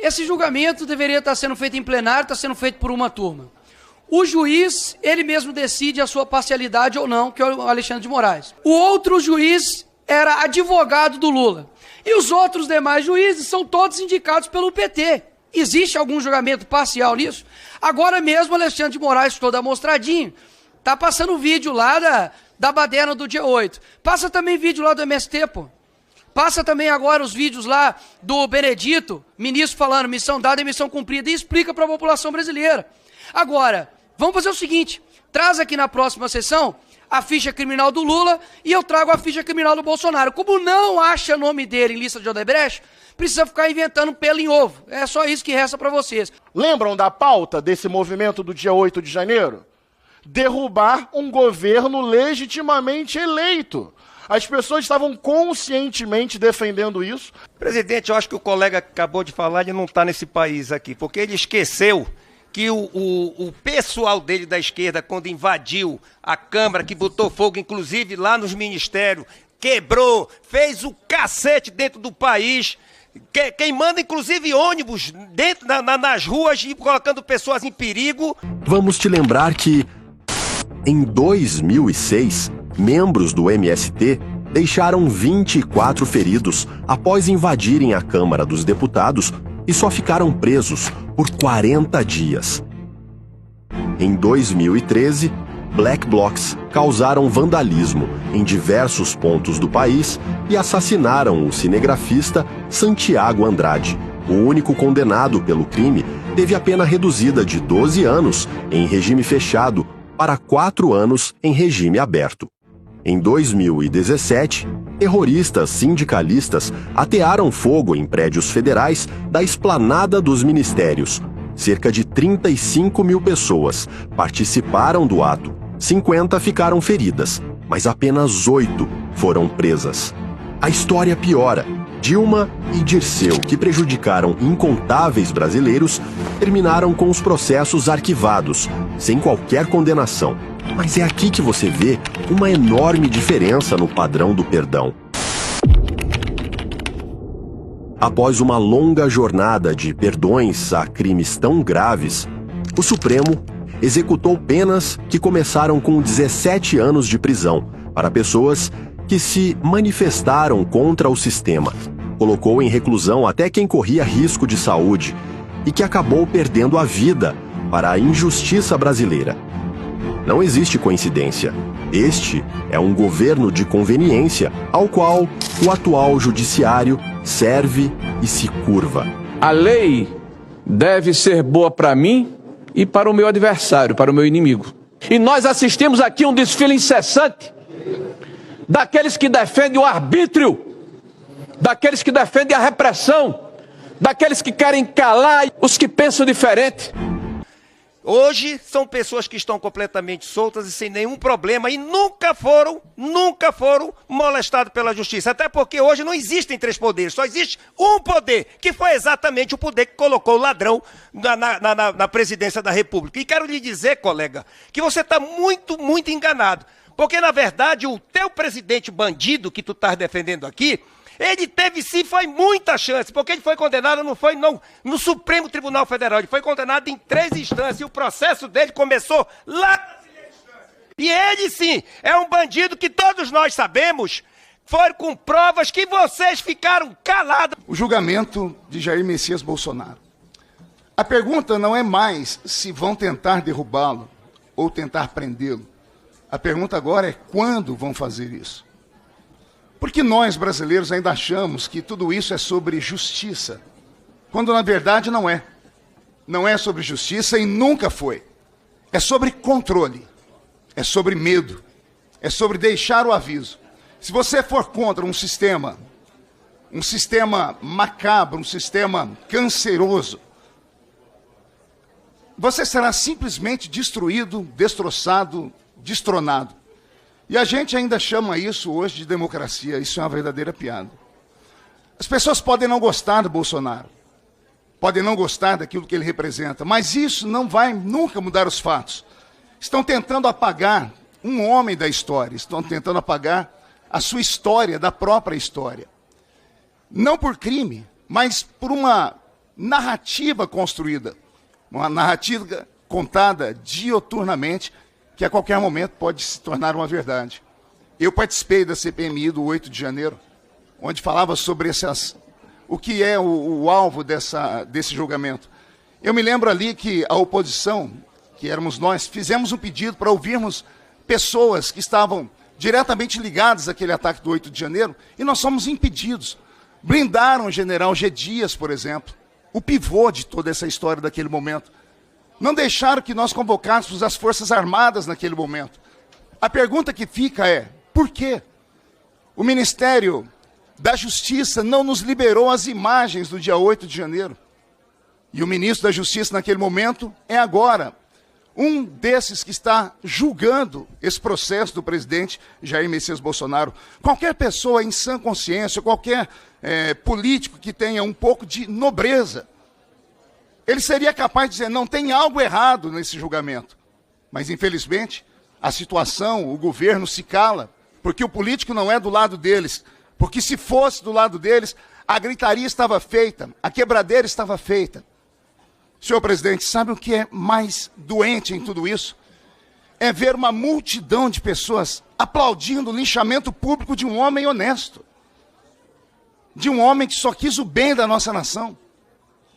Esse julgamento deveria estar sendo feito em plenário, está sendo feito por uma turma. O juiz, ele mesmo decide a sua parcialidade ou não, que é o Alexandre de Moraes. O outro juiz era advogado do Lula. E os outros demais juízes são todos indicados pelo PT. Existe algum julgamento parcial nisso? Agora mesmo o Alexandre de Moraes, todo amostradinho, tá passando vídeo lá da baderna do dia 8. Passa também vídeo lá do MST, pô. Passa também agora os vídeos lá do Benedito, ministro falando missão dada e missão cumprida, e explica para a população brasileira. Agora, vamos fazer o seguinte, traz aqui na próxima sessão a ficha criminal do Lula e eu trago a ficha criminal do Bolsonaro. Como não acha nome dele em lista de Odebrecht, precisa ficar inventando pelo em ovo. É só isso que resta para vocês. Lembram da pauta desse movimento do dia 8 de janeiro? Derrubar um governo legitimamente eleito. As pessoas estavam conscientemente defendendo isso. Presidente, eu acho que o colega que acabou de falar, ele não está nesse país aqui, porque ele esqueceu que o pessoal dele da esquerda, quando invadiu a Câmara, que botou fogo, inclusive, lá nos ministérios, quebrou, fez o cacete dentro do país, quem manda, inclusive, ônibus dentro, nas ruas e colocando pessoas em perigo. Vamos te lembrar que, em 2006, membros do MST deixaram 24 feridos após invadirem a Câmara dos Deputados e só ficaram presos por 40 dias. Em 2013, Black Blocs causaram vandalismo em diversos pontos do país e assassinaram o cinegrafista Santiago Andrade. O único condenado pelo crime teve a pena reduzida de 12 anos em regime fechado para 4 anos em regime aberto. Em 2017, terroristas sindicalistas atearam fogo em prédios federais da esplanada dos ministérios. Cerca de 35 mil pessoas participaram do ato. 50 ficaram feridas, mas apenas 8 foram presas. A história piora. Dilma e Dirceu, que prejudicaram incontáveis brasileiros, terminaram com os processos arquivados, sem qualquer condenação. Mas é aqui que você vê uma enorme diferença no padrão do perdão. Após uma longa jornada de perdões a crimes tão graves, o Supremo executou penas que começaram com 17 anos de prisão para pessoas que se manifestaram contra o sistema. Colocou em reclusão até quem corria risco de saúde e que acabou perdendo a vida para a injustiça brasileira. Não existe coincidência. Este é um governo de conveniência ao qual o atual judiciário serve e se curva. A lei deve ser boa para mim e para o meu adversário, para o meu inimigo. E nós assistimos aqui um desfile incessante daqueles que defendem o arbítrio, daqueles que defendem a repressão, daqueles que querem calar os que pensam diferente. Hoje são pessoas que estão completamente soltas e sem nenhum problema e nunca foram molestados pela justiça. Até porque hoje não existem 3 poderes, só existe um poder, que foi exatamente o poder que colocou o ladrão na presidência da República. E quero lhe dizer, colega, que você está muito enganado. Porque, na verdade, o teu presidente bandido que tu estás defendendo aqui, ele teve sim, foi muita chance, porque ele foi condenado, não foi no Supremo Tribunal Federal, ele foi condenado em 3 instâncias, e o processo dele começou lá na primeira instância. E ele sim, é um bandido que todos nós sabemos, foi com provas que vocês ficaram calados. O julgamento de Jair Messias Bolsonaro. A pergunta não é mais se vão tentar derrubá-lo ou tentar prendê-lo. A pergunta agora é quando vão fazer isso. Porque nós, brasileiros, ainda achamos que tudo isso é sobre justiça, quando na verdade não é. Não é sobre justiça e nunca foi. É sobre controle, é sobre medo, é sobre deixar o aviso. Se você for contra um sistema macabro, um sistema canceroso, você será simplesmente destruído, destroçado, destronado. E a gente ainda chama isso hoje de democracia. Isso é uma verdadeira piada. As pessoas podem não gostar do Bolsonaro, podem não gostar daquilo que ele representa, mas isso não vai nunca mudar os fatos. Estão tentando apagar um homem da história, estão tentando apagar a sua história, da própria história. Não por crime, mas por uma narrativa construída, uma narrativa contada dioturnamente, que a qualquer momento pode se tornar uma verdade. Eu participei da CPMI do 8 de janeiro, onde falava sobre o que é o alvo desse julgamento. Eu me lembro ali que a oposição, que éramos nós, fizemos um pedido para ouvirmos pessoas que estavam diretamente ligadas àquele ataque do 8 de janeiro, e nós fomos impedidos. Blindaram o general G. Dias, por exemplo, o pivô de toda essa história daquele momento. Não deixaram que nós convocássemos as Forças Armadas naquele momento. A pergunta que fica é, por quê? O Ministério da Justiça não nos liberou as imagens do dia 8 de janeiro. E o ministro da Justiça, naquele momento, é agora um desses que está julgando esse processo do presidente Jair Messias Bolsonaro. Qualquer pessoa em sã consciência, qualquer político que tenha um pouco de nobreza, ele seria capaz de dizer, não, tem algo errado nesse julgamento. Mas, infelizmente, a situação, o governo se cala, porque o político não é do lado deles. Porque se fosse do lado deles, a gritaria estava feita, a quebradeira estava feita. Senhor presidente, sabe o que é mais doente em tudo isso? É ver uma multidão de pessoas aplaudindo o linchamento público de um homem honesto. De um homem que só quis o bem da nossa nação.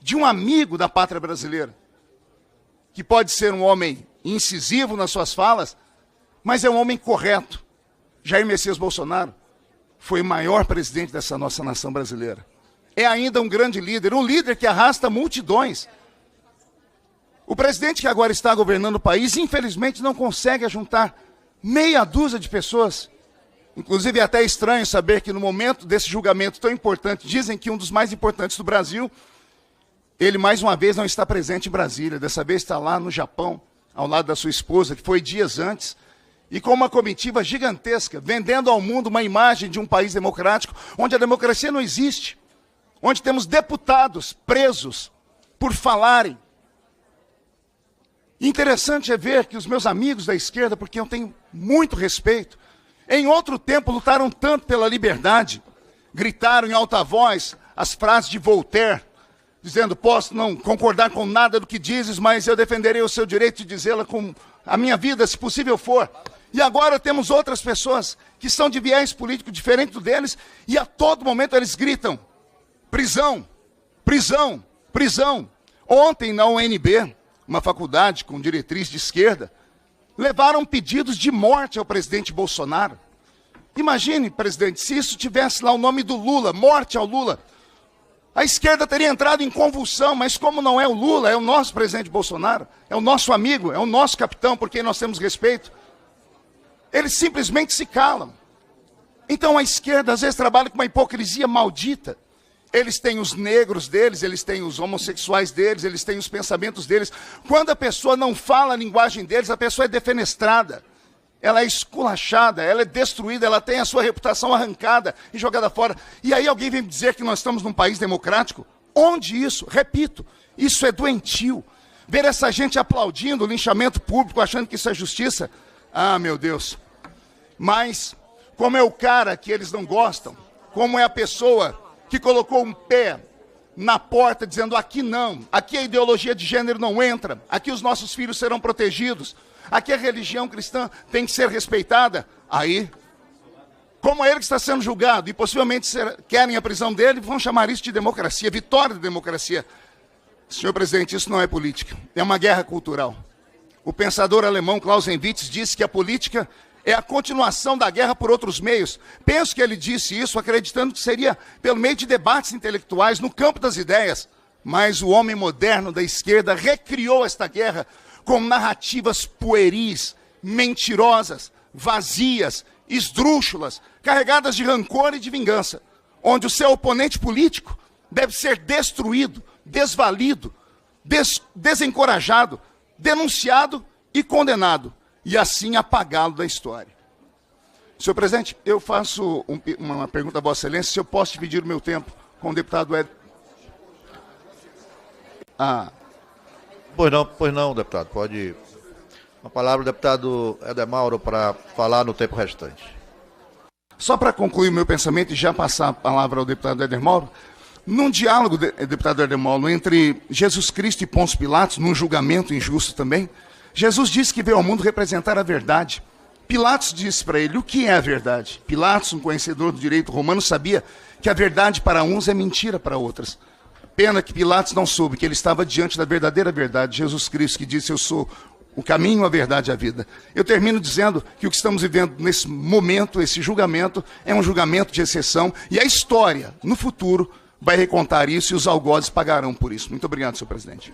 De um amigo da pátria brasileira. Que pode ser um homem incisivo nas suas falas, mas é um homem correto. Jair Messias Bolsonaro foi o maior presidente dessa nossa nação brasileira. É ainda um grande líder, um líder que arrasta multidões. O presidente que agora está governando o país, infelizmente, não consegue ajuntar meia dúzia de pessoas. Inclusive, é até estranho saber que no momento desse julgamento tão importante, dizem que um dos mais importantes do Brasil, ele mais uma vez não está presente em Brasília. Dessa vez está lá no Japão, ao lado da sua esposa, que foi dias antes, e com uma comitiva gigantesca, vendendo ao mundo uma imagem de um país democrático, onde a democracia não existe, onde temos deputados presos por falarem. Interessante é ver que os meus amigos da esquerda, porque eu tenho muito respeito, em outro tempo lutaram tanto pela liberdade, gritaram em alta voz as frases de Voltaire, dizendo, posso não concordar com nada do que dizes, mas eu defenderei o seu direito de dizê-la com a minha vida, se possível for. E agora temos outras pessoas que são de viés político diferente do deles, e a todo momento eles gritam, prisão, prisão, prisão. Ontem na UNB, uma faculdade com diretriz de esquerda, levaram pedidos de morte ao presidente Bolsonaro. Imagine, presidente, se isso tivesse lá o nome do Lula, morte ao Lula. A esquerda teria entrado em convulsão, mas como não é o Lula, é o nosso presidente Bolsonaro, é o nosso amigo, é o nosso capitão, por quem nós temos respeito, eles simplesmente se calam. Então a esquerda às vezes trabalha com uma hipocrisia maldita. Eles têm os negros deles, eles têm os homossexuais deles, eles têm os pensamentos deles. Quando a pessoa não fala a linguagem deles, a pessoa é defenestrada. Ela é esculachada, ela é destruída, ela tem a sua reputação arrancada e jogada fora. E aí alguém vem me dizer que nós estamos num país democrático? Onde isso? Repito, isso é doentio. Ver essa gente aplaudindo o linchamento público, achando que isso é justiça. Ah, meu Deus. Mas, como é o cara que eles não gostam, como é a pessoa que colocou um pé na porta dizendo aqui não, aqui a ideologia de gênero não entra, aqui os nossos filhos serão protegidos, aqui a religião cristã tem que ser respeitada, aí, como é ele que está sendo julgado e possivelmente querem a prisão dele, vão chamar isso de democracia, vitória da democracia. Senhor presidente, isso não é política, é uma guerra cultural. O pensador alemão Clausewitz disse que a política é a continuação da guerra por outros meios. Penso que ele disse isso acreditando que seria pelo meio de debates intelectuais no campo das ideias. Mas o homem moderno da esquerda recriou esta guerra com narrativas pueris, mentirosas, vazias, esdrúxulas, carregadas de rancor e de vingança, onde o seu oponente político deve ser destruído, desvalido, desencorajado, denunciado e condenado, e assim apagá-lo da história. Senhor presidente, eu faço uma pergunta a Vossa Excelência, se eu posso dividir o meu tempo com o deputado Ed. Pois não, deputado, pode. Uma palavra ao deputado Éder Mauro para falar no tempo restante. Só para concluir o meu pensamento e já passar a palavra ao deputado Éder Mauro, Num diálogo, deputado Erdemolo, entre Jesus Cristo e Pôncio Pilatos, num julgamento injusto também, Jesus disse que veio ao mundo representar a verdade. Pilatos disse para ele, o que é a verdade? Pilatos, um conhecedor do direito romano, sabia que a verdade para uns é mentira para outras. Pena que Pilatos não soube que ele estava diante da verdadeira verdade, Jesus Cristo, que disse, eu sou o caminho, a verdade e a vida. Eu termino dizendo que o que estamos vivendo nesse momento, esse julgamento, é um julgamento de exceção, e a história, no futuro, vai recontar isso e os algozes pagarão por isso. Muito obrigado, senhor presidente.